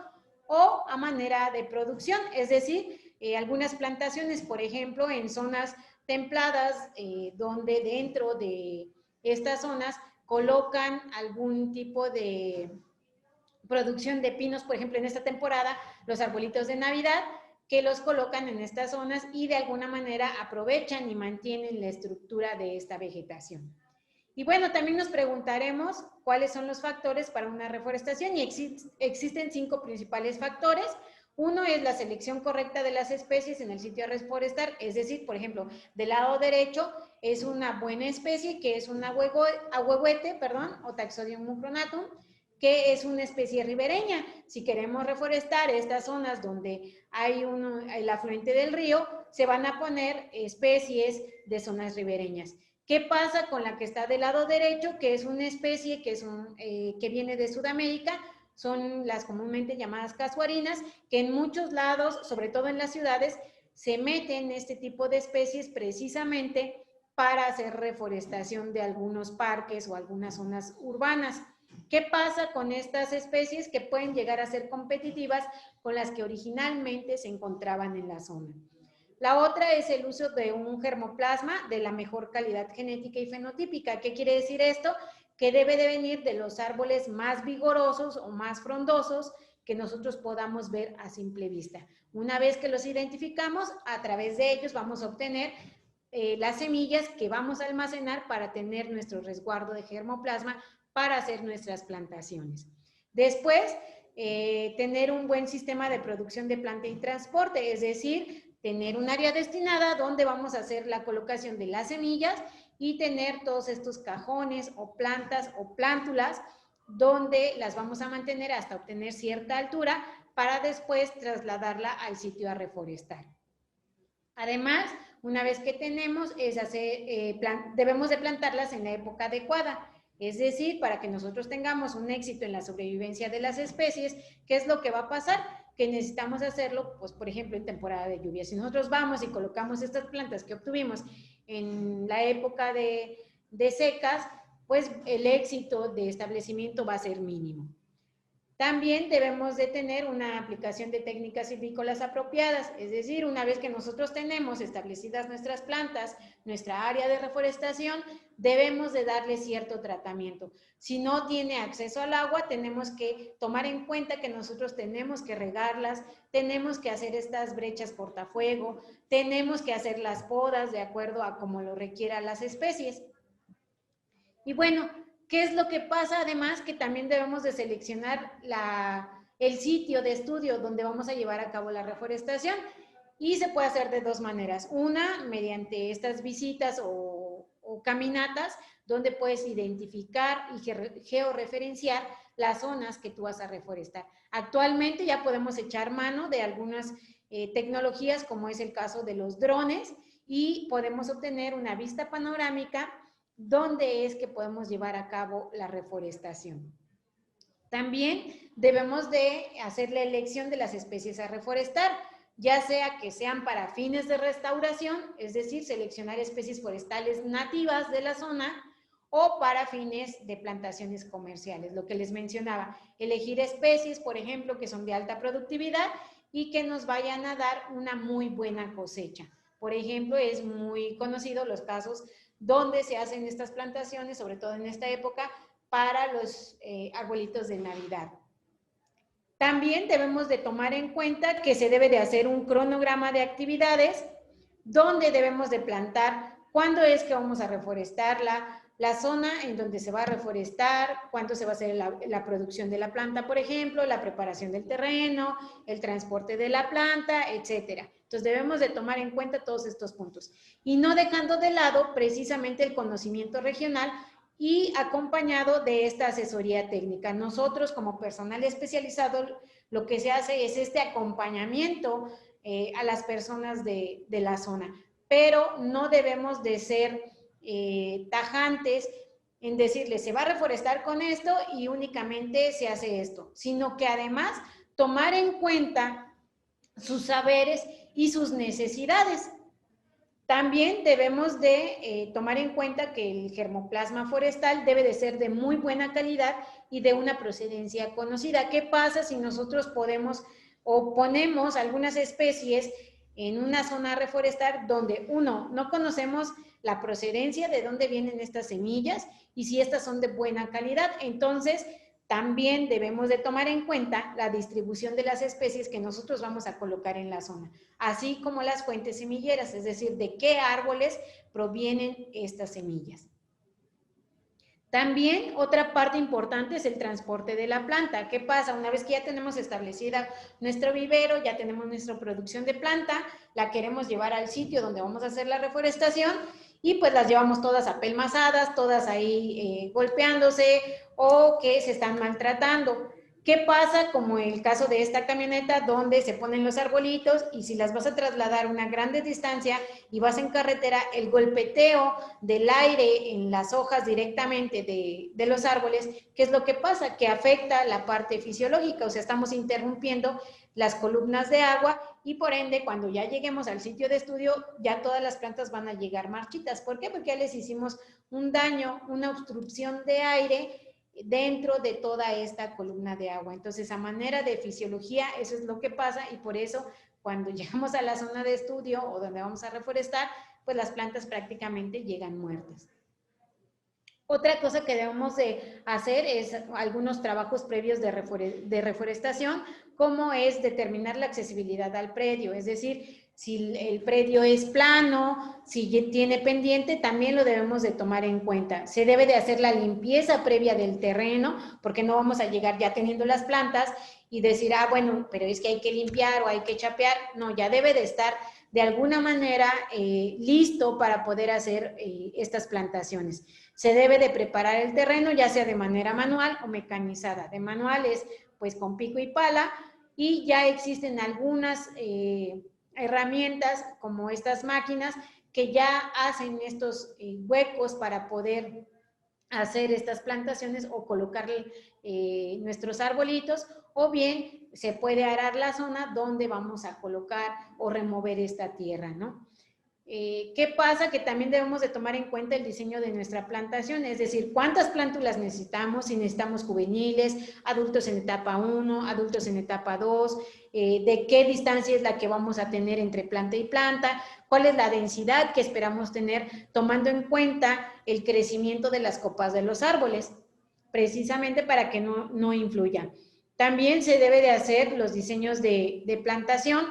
B: o a manera de producción, es decir, algunas plantaciones, por ejemplo, en zonas templadas, donde dentro de estas zonas colocan algún tipo de producción de pinos, por ejemplo, en esta temporada, los arbolitos de Navidad, que los colocan en estas zonas y de alguna manera aprovechan y mantienen la estructura de esta vegetación. Y bueno, también nos preguntaremos cuáles son los factores para una reforestación y existen 5 principales factores. Uno es la selección correcta de las especies en el sitio a reforestar, es decir, por ejemplo, del lado derecho es una buena especie que es un ahuehuete, o Taxodium mucronatum, que es una especie ribereña. Si queremos reforestar estas zonas donde hay el afluente del río, se van a poner especies de zonas ribereñas. ¿Qué pasa con la que está del lado derecho? Que es una especie que viene de Sudamérica, son las comúnmente llamadas casuarinas, que en muchos lados, sobre todo en las ciudades, se meten este tipo de especies precisamente para hacer reforestación de algunos parques o algunas zonas urbanas. ¿Qué pasa con estas especies que pueden llegar a ser competitivas con las que originalmente se encontraban en la zona? La otra es el uso de un germoplasma de la mejor calidad genética y fenotípica. ¿Qué quiere decir esto? Que debe de venir de los árboles más vigorosos o más frondosos que nosotros podamos ver a simple vista. Una vez que los identificamos, a través de ellos vamos a obtener las semillas que vamos a almacenar para tener nuestro resguardo de germoplasma para hacer nuestras plantaciones. Después, tener un buen sistema de producción de planta y transporte, es decir, tener un área destinada donde vamos a hacer la colocación de las semillas y tener todos estos cajones o plantas o plántulas donde las vamos a mantener hasta obtener cierta altura para después trasladarla al sitio a reforestar. Además, una vez que tenemos, debemos de plantarlas en la época adecuada. Es decir, para que nosotros tengamos un éxito en la sobrevivencia de las especies, ¿qué es lo que va a pasar? Que necesitamos hacerlo, pues, por ejemplo, en temporada de lluvia. Si nosotros vamos y colocamos estas plantas que obtuvimos en la época de secas, pues el éxito de establecimiento va a ser mínimo. También debemos de tener una aplicación de técnicas silvícolas apropiadas, es decir, una vez que nosotros tenemos establecidas nuestras plantas, nuestra área de reforestación, debemos de darle cierto tratamiento. Si no tiene acceso al agua, tenemos que tomar en cuenta que nosotros tenemos que regarlas, tenemos que hacer estas brechas cortafuego, tenemos que hacer las podas de acuerdo a como lo requieran las especies. Y bueno, ¿qué es lo que pasa? Además, que también debemos de seleccionar el sitio de estudio donde vamos a llevar a cabo la reforestación y se puede hacer de 2 maneras. Una, mediante estas visitas o caminatas donde puedes identificar y georreferenciar las zonas que tú vas a reforestar. Actualmente ya podemos echar mano de algunas tecnologías, como es el caso de los drones, y podemos obtener una vista panorámica donde es que podemos llevar a cabo la reforestación. También debemos de hacer la elección de las especies a reforestar, ya sea que sean para fines de restauración, es decir, seleccionar especies forestales nativas de la zona, o para fines de plantaciones comerciales, lo que les mencionaba, elegir especies, por ejemplo, que son de alta productividad y que nos vayan a dar una muy buena cosecha. Por ejemplo, es muy conocido los casos donde se hacen estas plantaciones, sobre todo en esta época, para los arbolitos de Navidad. También debemos de tomar en cuenta que se debe de hacer un cronograma de actividades donde debemos de plantar cuándo es que vamos a reforestarla, la zona en donde se va a reforestar, cuándo se va a hacer la producción de la planta, por ejemplo, la preparación del terreno, el transporte de la planta, etcétera. Entonces debemos de tomar en cuenta todos estos puntos y no dejando de lado precisamente el conocimiento regional y acompañado de esta asesoría técnica. Nosotros como personal especializado lo que se hace es este acompañamiento a las personas de la zona, pero no debemos de ser tajantes en decirles se va a reforestar con esto y únicamente se hace esto, sino que además tomar en cuenta sus saberes y sus necesidades. También debemos de tomar en cuenta que el germoplasma forestal debe de ser de muy buena calidad y de una procedencia conocida. ¿Qué pasa si nosotros podemos o ponemos algunas especies en una zona a reforestar donde, uno, no conocemos la procedencia de dónde vienen estas semillas y si estas son de buena calidad? Entonces, también debemos de tomar en cuenta la distribución de las especies que nosotros vamos a colocar en la zona, así como las fuentes semilleras, es decir, de qué árboles provienen estas semillas. También otra parte importante es el transporte de la planta. ¿Qué pasa? Una vez que ya tenemos establecida nuestro vivero, ya tenemos nuestra producción de planta, la queremos llevar al sitio donde vamos a hacer la reforestación y pues las llevamos todas apelmazadas, todas ahí golpeándose o que se están maltratando. ¿Qué pasa? Como el caso de esta camioneta donde se ponen los arbolitos y si las vas a trasladar una grande distancia y vas en carretera, el golpeteo del aire en las hojas directamente de los árboles, ¿qué es lo que pasa? Que afecta la parte fisiológica, o sea, estamos interrumpiendo las columnas de agua y por ende cuando ya lleguemos al sitio de estudio ya todas las plantas van a llegar marchitas. ¿Por qué? Porque ya les hicimos un daño, una obstrucción de aire dentro de toda esta columna de agua. Entonces, a manera de fisiología, eso es lo que pasa y por eso cuando llegamos a la zona de estudio o donde vamos a reforestar, pues las plantas prácticamente llegan muertas. Otra cosa que debemos de hacer es algunos trabajos previos de reforestación, como es determinar la accesibilidad al predio, es decir, si el predio es plano, si tiene pendiente, también lo debemos de tomar en cuenta. Se debe de hacer la limpieza previa del terreno, porque no vamos a llegar ya teniendo las plantas y decir, ah, bueno, pero es que hay que limpiar o hay que chapear. No, ya debe de estar de alguna manera listo para poder hacer estas plantaciones. Se debe de preparar el terreno, ya sea de manera manual o mecanizada. De manual es pues con pico y pala y ya existen algunas herramientas como estas máquinas que ya hacen estos huecos para poder hacer estas plantaciones o colocar nuestros arbolitos, o bien se puede arar la zona donde vamos a colocar o remover esta tierra, ¿no? ¿Qué pasa? Que también debemos de tomar en cuenta el diseño de nuestra plantación, es decir, cuántas plántulas necesitamos, si necesitamos juveniles, adultos en etapa 1, adultos en etapa 2, de qué distancia es la que vamos a tener entre planta y planta, cuál es la densidad que esperamos tener, tomando en cuenta el crecimiento de las copas de los árboles, precisamente para que no influya. También se debe de hacer los diseños de plantación,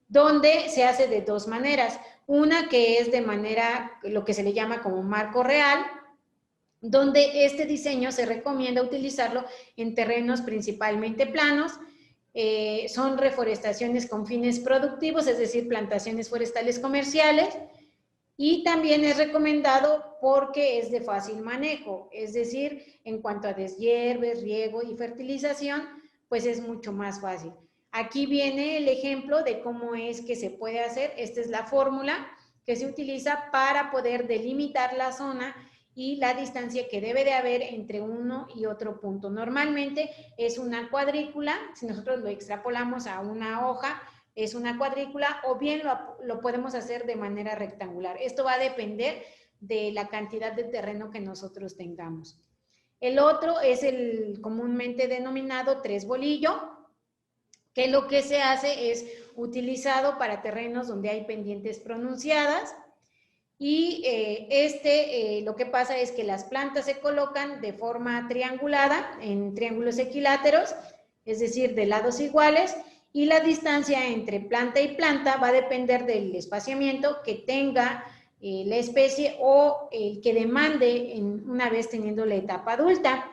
B: donde se hace de dos maneras. Una que es de manera, lo que se le llama como marco real, donde este diseño se recomienda utilizarlo en terrenos principalmente planos. Son reforestaciones con fines productivos, es decir, plantaciones forestales comerciales, Y también es recomendado porque es de fácil manejo, es decir, en cuanto a deshierve, riego y fertilización, pues es mucho más fácil. Aquí viene el ejemplo de cómo es que se puede hacer. Esta es la fórmula que se utiliza para poder delimitar la zona y la distancia que debe de haber entre uno y otro punto. Normalmente es una cuadrícula, si nosotros lo extrapolamos a una hoja, es una cuadrícula, o bien lo podemos hacer de manera rectangular. Esto va a depender de la cantidad de terreno que nosotros tengamos. El otro es el comúnmente denominado tres bolillo, que lo que se hace es utilizado para terrenos donde hay pendientes pronunciadas. Y lo que pasa es que las plantas se colocan de forma triangulada, en triángulos equiláteros, es decir, de lados iguales, y la distancia entre planta y planta va a depender del espaciamiento que tenga la especie o el que demande una vez teniendo la etapa adulta.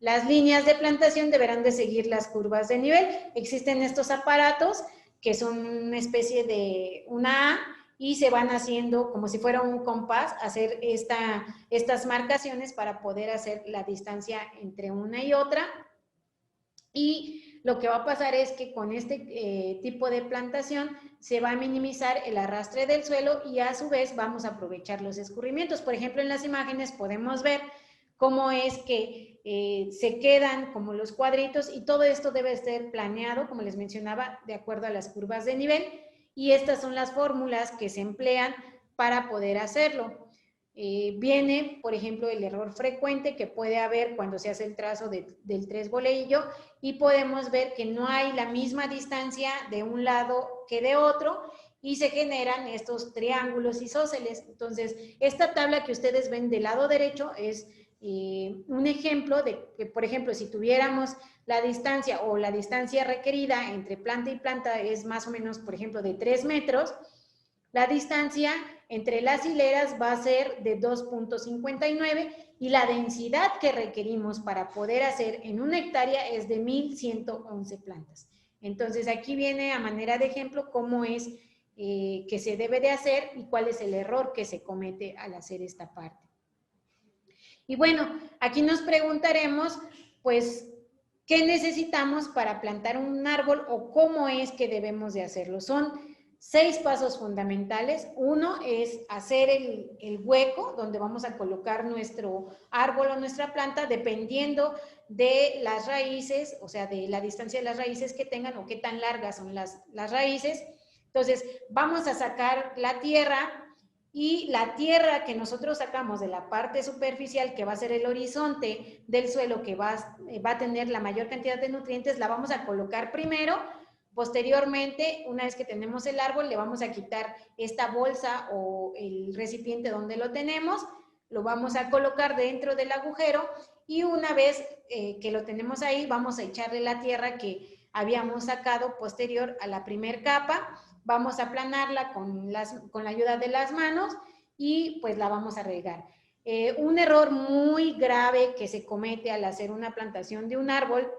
B: Las líneas de plantación deberán de seguir las curvas de nivel. Existen estos aparatos que son una especie de una A, y se van haciendo como si fuera un compás, hacer estas marcaciones para poder hacer la distancia entre una y otra. Y lo que va a pasar es que con este tipo de plantación se va a minimizar el arrastre del suelo y a su vez vamos a aprovechar los escurrimientos. Por ejemplo, en las imágenes podemos ver cómo es que se quedan como los cuadritos, y todo esto debe ser planeado, como les mencionaba, de acuerdo a las curvas de nivel. Y estas son las fórmulas que se emplean para poder hacerlo. Viene, por ejemplo, el error frecuente que puede haber cuando se hace el trazo del tres bolillo, y podemos ver que no hay la misma distancia de un lado que de otro y se generan estos triángulos isósceles. Entonces, esta tabla que ustedes ven del lado derecho es un ejemplo de que, por ejemplo, si tuviéramos la distancia o la distancia requerida entre planta y planta es más o menos, por ejemplo, de 3 metros, la distancia entre las hileras va a ser de 2.59 y la densidad que requerimos para poder hacer en una hectárea es de 1,111 plantas. Entonces, aquí viene a manera de ejemplo cómo es que se debe de hacer y cuál es el error que se comete al hacer esta parte. Y bueno, aquí nos preguntaremos, pues, ¿qué necesitamos para plantar un árbol o cómo es que debemos de hacerlo? Son 6 pasos fundamentales. Uno es hacer el hueco donde vamos a colocar nuestro árbol o nuestra planta, dependiendo de las raíces, o sea, de la distancia de las raíces que tengan o qué tan largas son las raíces. Entonces, vamos a sacar la tierra, y la tierra que nosotros sacamos de la parte superficial, que va a ser el horizonte del suelo, que va a tener la mayor cantidad de nutrientes, la vamos a colocar primero. Posteriormente, una vez que tenemos el árbol, le vamos a quitar esta bolsa o el recipiente donde lo tenemos, lo vamos a colocar dentro del agujero, y una vez que lo tenemos ahí, vamos a echarle la tierra que habíamos sacado posterior a la primer capa. Vamos a aplanarla con la ayuda de las manos y pues la vamos a regar. Un error muy grave que se comete al hacer una plantación de un árbol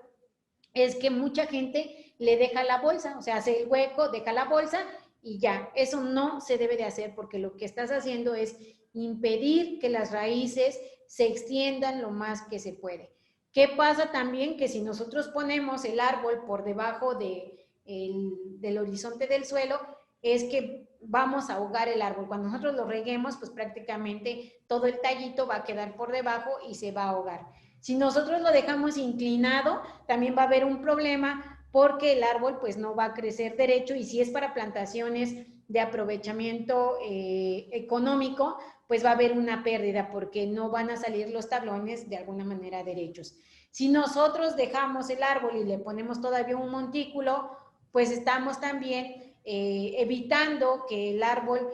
B: es que mucha gente le deja la bolsa, o sea, hace el hueco, deja la bolsa y ya. Eso no se debe de hacer, porque lo que estás haciendo es impedir que las raíces se extiendan lo más que se puede. ¿Qué pasa también? Que si nosotros ponemos el árbol por debajo del horizonte del suelo, es que vamos a ahogar el árbol. Cuando nosotros lo reguemos, pues prácticamente todo el tallito va a quedar por debajo y se va a ahogar. Si nosotros lo dejamos inclinado, también va a haber un problema, porque el árbol pues no va a crecer derecho, y si es para plantaciones de aprovechamiento económico, pues va a haber una pérdida, porque no van a salir los tablones de alguna manera derechos. Si nosotros dejamos el árbol y le ponemos todavía un montículo, pues estamos también evitando que el árbol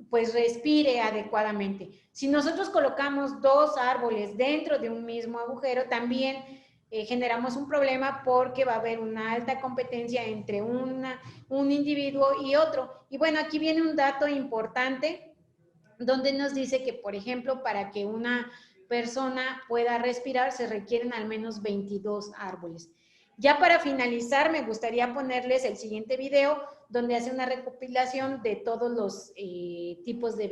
B: pues respire adecuadamente. Si nosotros colocamos 2 árboles dentro de un mismo agujero, también generamos un problema, porque va a haber una alta competencia entre un individuo y otro. Y bueno, aquí viene un dato importante donde nos dice que, por ejemplo, para que una persona pueda respirar se requieren al menos 22 árboles. Ya para finalizar, me gustaría ponerles el siguiente video donde hace una recopilación de todos los tipos de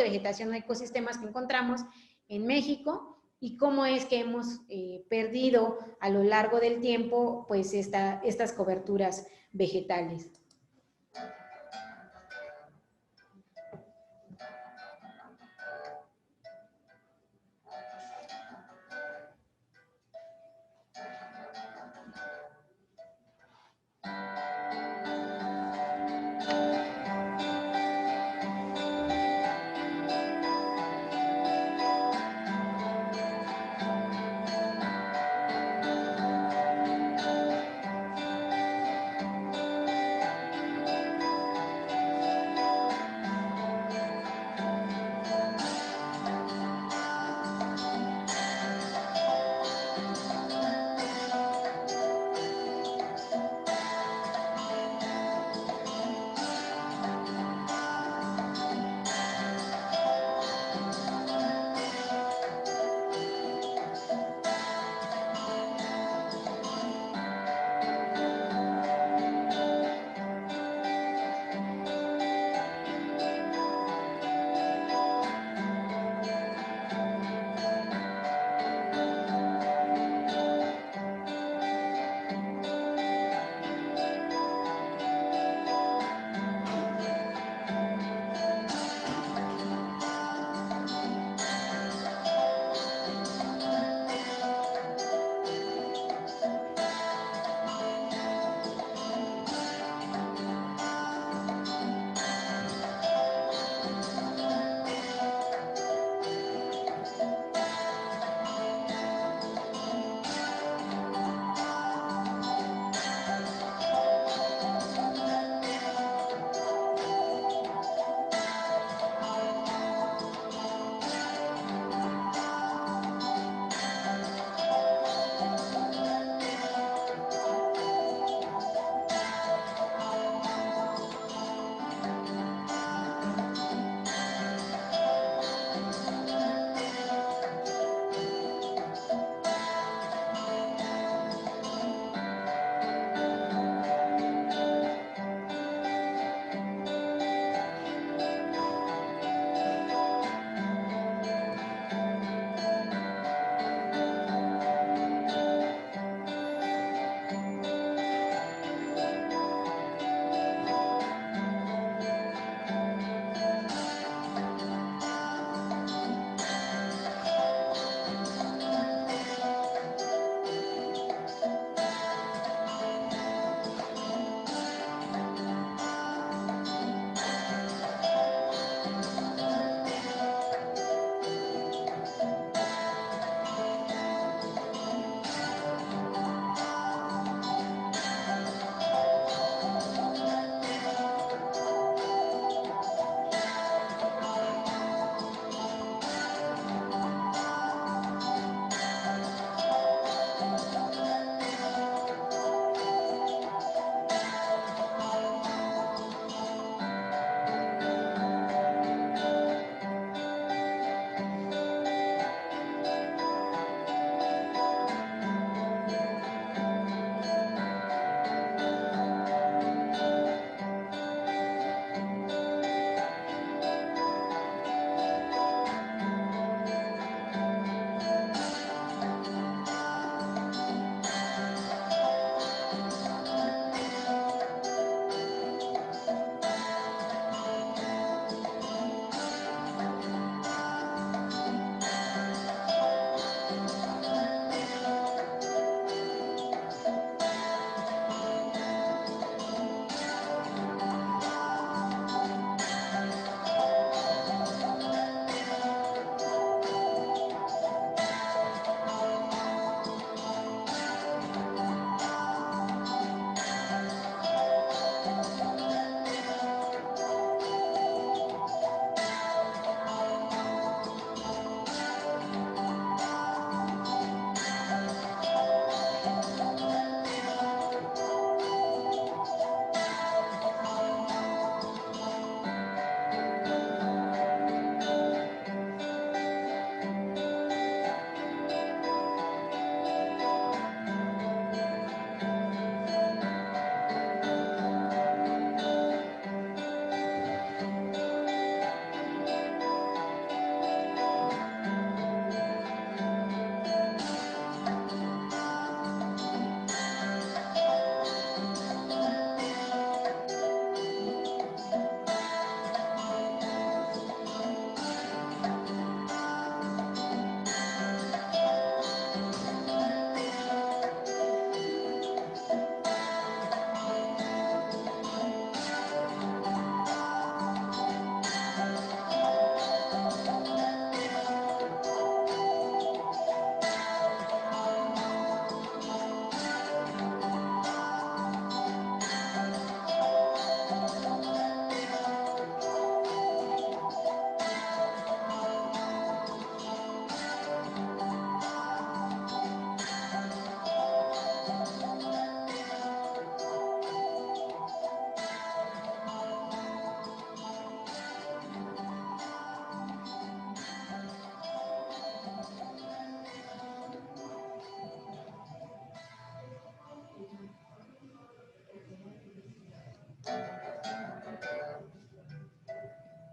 B: vegetación o ecosistemas que encontramos en México y cómo es que hemos perdido a lo largo del tiempo pues estas coberturas vegetales.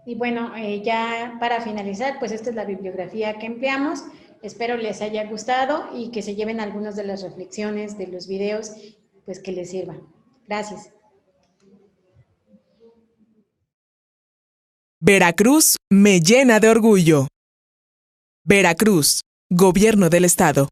B: Y bueno, ya para finalizar, pues esta es la bibliografía que empleamos. Espero les haya gustado y que se lleven algunas de las reflexiones de los videos, pues que les sirvan. Gracias.
A: Veracruz me llena de orgullo. Veracruz, Gobierno del Estado.